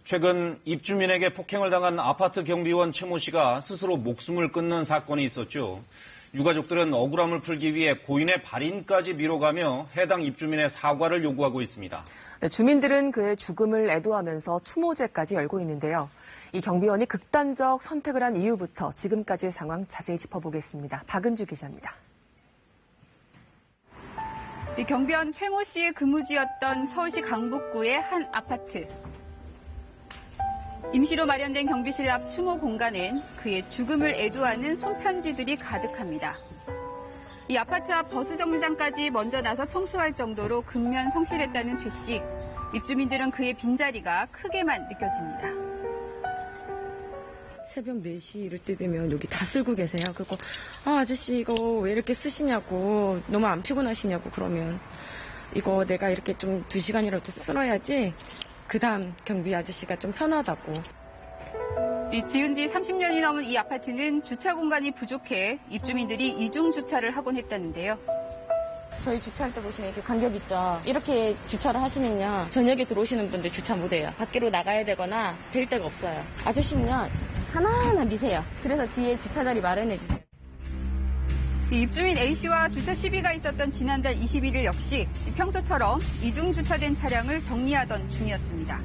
최근 입주민에게 폭행을 당한 아파트 경비원 최모 씨가 스스로 목숨을 끊는 사건이 있었죠. 유가족들은 억울함을 풀기 위해 고인의 발인까지 미뤄가며 해당 입주민의 사과를 요구하고 있습니다. 네, 주민들은 그의 죽음을 애도하면서 추모제까지 열고 있는데요. 이 경비원이 극단적 선택을 한 이유부터 지금까지의 상황 자세히 짚어보겠습니다. 박은주 기자입니다. 이 경비원 최모 씨의 근무지였던 서울시 강북구의 한 아파트. 임시로 마련된 경비실 앞 추모 공간엔 그의 죽음을 애도하는 손편지들이 가득합니다. 이 아파트 앞 버스 정류장까지 먼저 나서 청소할 정도로 근면 성실했다는 최 씨. 입주민들은 그의 빈자리가 크게만 느껴집니다. 새벽 4시 이럴 때 되면 여기 다 쓸고 계세요. 그리고 아저씨 이거 왜 이렇게 쓰시냐고, 너무 안 피곤하시냐고 그러면 이거 내가 이렇게 좀 2시간이라도 쓸어야지 그 다음 경비 아저씨가 좀 편하다고. 이 지은 지 30년이 넘은 이 아파트는 주차 공간이 부족해 입주민들이 이중 주차를 하곤 했다는데요. 저희 주차할 때 보시면 이렇게 간격 있죠. 이렇게 주차를 하시면요, 저녁에 들어오시는 분들 주차 못해요. 밖으로 나가야 되거나 될 데가 없어요. 아저씨는요, 하나하나 미세요. 그래서 뒤에 주차 자리 마련해 주세요. 이 입주민 A씨와 주차 시비가 있었던 지난달 21일 역시 평소처럼 이중 주차된 차량을 정리하던 중이었습니다.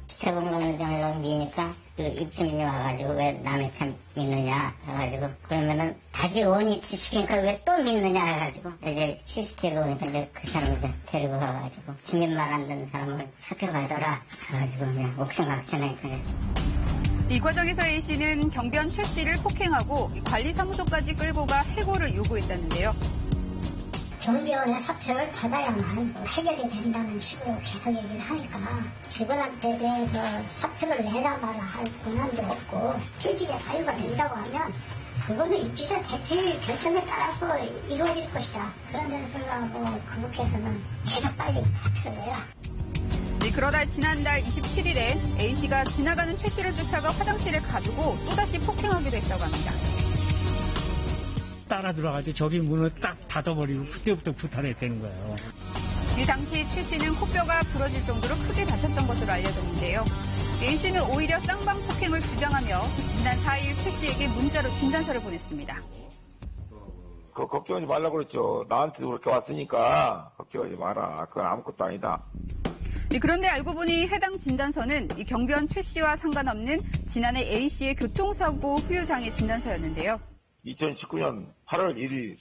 주차 공간을 넘기니까 그 입주민이 와가지고 왜 남의 차 믿느냐 해가지고, 그러면은 다시 원위치 시키니까 왜 또 믿느냐 해가지고, 이제 CCTV 보니까 이제 그 사람을 데리고 가가지고 주민 말 안 듣는 사람을 삭혀가더라 해가지고 그냥 옥신각신하게 그랬죠. 이 과정에서 A씨는 경비원 최 씨를 폭행하고 관리사무소까지 끌고 가 해고를 요구했다는데요. 경비원의 사표를 받아야만 해결이 된다는 식으로 계속 얘기를 하니까 직원한테 대해서 사표를 내라 마라 할 권한도 없고, 퇴직의 사유가 된다고 하면 그거는 입주자 대표의 결정에 따라서 이루어질 것이다. 그런데도 불구하고 그국에서는 계속 빨리 사표를 내라. 그러다 지난달 27일엔 A씨가 지나가는 최 씨를 쫓아가 화장실에 가두고 또다시 폭행하기도 했다고 합니다. 따라 들어가서 저기 문을 딱 닫아버리고 그때부터 부탄이 되는 거예요. 이 당시 최 씨는 코뼈가 부러질 정도로 크게 다쳤던 것으로 알려졌는데요. A씨는 오히려 쌍방 폭행을 주장하며 지난 4일 최 씨에게 문자로 진단서를 보냈습니다. 걱정하지 말라고 그랬죠. 나한테도 그렇게 왔으니까 걱정하지 마라. 그건 아무것도 아니다. 그런데 알고 보니 해당 진단서는 이 경비원 최 씨와 상관없는 지난해 A씨의 교통사고 후유장애 진단서였는데요. 2019년 8월 1일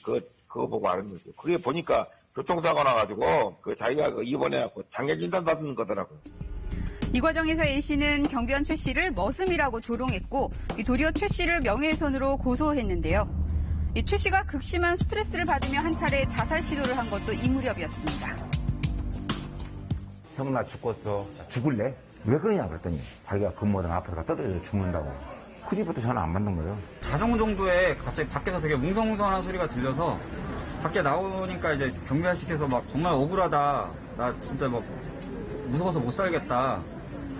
그거 보고 아는 거죠. 그게 보니까 교통사고 나가지고 자기가 입원해갖고 장애 진단 받는 거더라고요. 이 과정에서 A씨는 경비원 최 씨를 머슴이라고 조롱했고 도리어 최 씨를 명예훼손으로 고소했는데요. 이 최 씨가 극심한 스트레스를 받으며 한 차례 자살 시도를 한 것도 이 무렵이었습니다. 형 나 죽겠어. 죽을래? 왜 그러냐 그랬더니 자기가 근무하던 아파트가 떨어져서 죽는다고. 그 뒤부터 전화 안 받는 거예요. 자정 정도에 갑자기 밖에서 되게 웅성웅성하는 소리가 들려서 밖에 나오니까 이제 경비 아저씨께서 막 정말 억울하다. 나 진짜 막 무서워서 못 살겠다.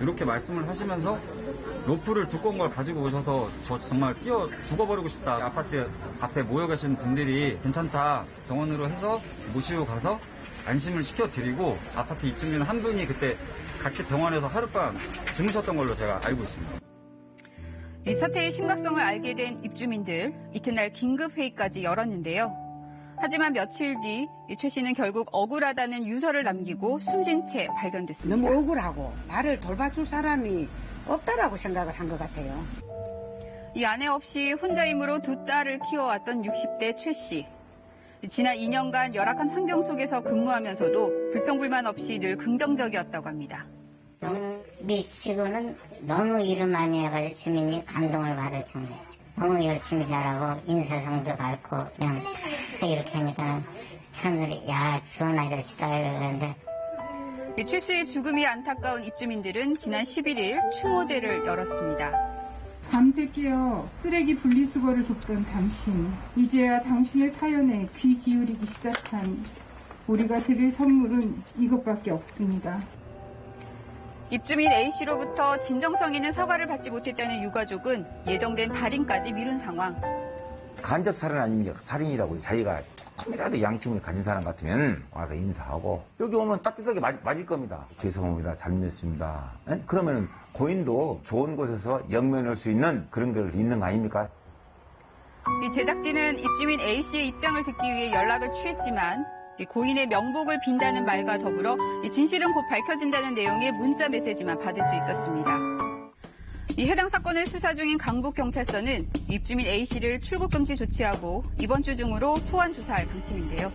이렇게 말씀을 하시면서 로프를 두꺼운 걸 가지고 오셔서 저 정말 뛰어 죽어버리고 싶다. 아파트 앞에 모여 계신 분들이 괜찮다. 병원으로 해서 모시고 가서 안심을 시켜드리고 아파트 입주민 한 분이 그때 같이 병원에서 하룻밤 주무셨던 걸로 제가 알고 있습니다. 이 사태의 심각성을 알게 된 입주민들, 이튿날 긴급회의까지 열었는데요. 하지만 며칠 뒤 최 씨는 결국 억울하다는 유서를 남기고 숨진 채 발견됐습니다. 너무 억울하고 나를 돌봐줄 사람이 없다라고 생각을 한 것 같아요. 이 아내 없이 혼자 힘으로 두 딸을 키워왔던 60대 최 씨. 지난 2년간 열악한 환경 속에서 근무하면서도 불평불만 없이 늘 긍정적이었다고 합니다. 경비치고는 너무 일을 많이 해가지고 주민이 감동을 받을 정도였죠. 너무 열심히 잘하고 인사성도 밝고 그냥 이렇게 하니까 사람들이 야 좋은 아저씨다 이러는데. 최 씨의 죽음이 안타까운 입주민들은 지난 11일 추모제를 열었습니다. 밤새 깨어 쓰레기 분리수거를 돕던 당신, 이제야 당신의 사연에 귀 기울이기 시작한 우리가 드릴 선물은 이것밖에 없습니다. 입주민 A씨로부터 진정성 있는 사과를 받지 못했다는 유가족은 예정된 발인까지 미룬 상황. 간접 살인 아닙니까? 살인이라고 자기가 조금이라도 양심을 가진 사람 같으면 와서 인사하고 여기 오면 따뜻하게 맞을 겁니다. 죄송합니다. 잘못했습니다. 그러면 고인도 좋은 곳에서 영면할 수 있는 그런 게 있는 거 아닙니까? 이 제작진은 입주민 A씨의 입장을 듣기 위해 연락을 취했지만 이 고인의 명복을 빈다는 말과 더불어 이 진실은 곧 밝혀진다는 내용의 문자 메시지만 받을 수 있었습니다. 이 해당 사건을 수사 중인 강북경찰서는 입주민 A씨를 출국 금지 조치하고 이번 주 중으로 소환 조사할 방침인데요.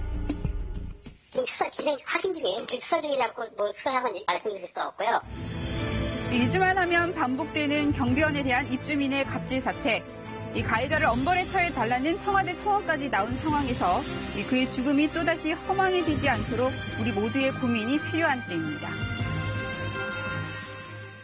지금 수사 진행 확인 중이에요. 수사 중이라고 수사한 건지 말씀드릴 수 없고요. 잊을만 하면 반복되는 경비원에 대한 입주민의 갑질 사태. 이 가해자를 엄벌에 처해달라는 청와대 청원까지 나온 상황에서 그의 죽음이 또다시 허망해지지 않도록 우리 모두의 고민이 필요한 때입니다.